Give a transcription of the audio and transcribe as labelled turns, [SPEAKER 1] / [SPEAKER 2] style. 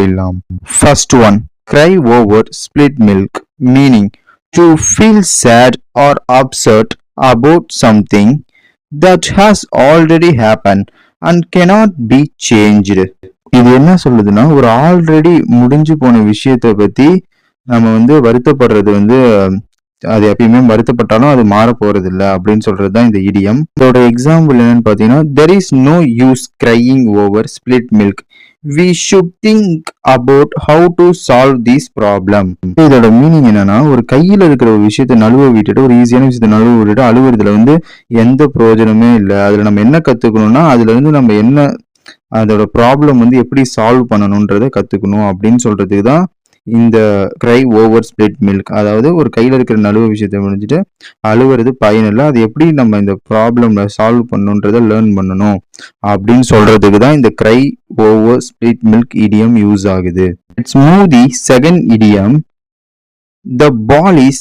[SPEAKER 1] சொல்லிடலாம். First one, cry over spilled milk, meaning to feel sad or upset about something that has already happened and cannot be changed. இது என்ன சொல்லுதுன்னா, ஒரு already முடிஞ்சு போன விஷயத்தை பத்தி நம்ம வருத்தப்படுறது அது எப்பயுமே வருத்தப்பட்டாலும் அது மாற போறது இல்ல அப்படின்னு சொல்றதுதான் இந்த இடியம். இதோட எக்ஸாம்பிள் என்னன்னு பாத்தீங்கன்னா, there is no use crying over spilled milk, we should think about how to solve this problem. இதோட மீனிங் என்னன்னா, ஒரு கையில இருக்கிற ஒரு விஷயத்தை நழுவ விட்டுட்டு, ஒரு ஈஸியான விஷயத்தை நழுவ விட்டுட்டு அழுவுறதுல எந்த பிரயோஜனமே இல்லை. அதுல நம்ம என்ன கத்துக்கணும்னா, அதுல இருந்து நம்ம என்ன அதோட ப்ராப்ளம் எப்படி சால்வ் பண்ணணும்ன்றத கத்துக்கணும் அப்படின்னு சொல்றதுக்கு தான் இந்த cry over spilled milk. அதாவது ஒரு கையில இருக்கிற நழுவ விஷயத்தை முடிஞ்சுட்டு அழுவுறது பயனில்லை, அது எப்படி நம்ம இந்த ப்ராப்ளம்ல சால்வ் பண்ணணுன்றத லேர்ன் பண்ணணும் அப்படின்னு சொல்றதுக்கு தான் இந்த cry over spilled milk idiom use ஆகுது. Let's move the second idiom. The ball is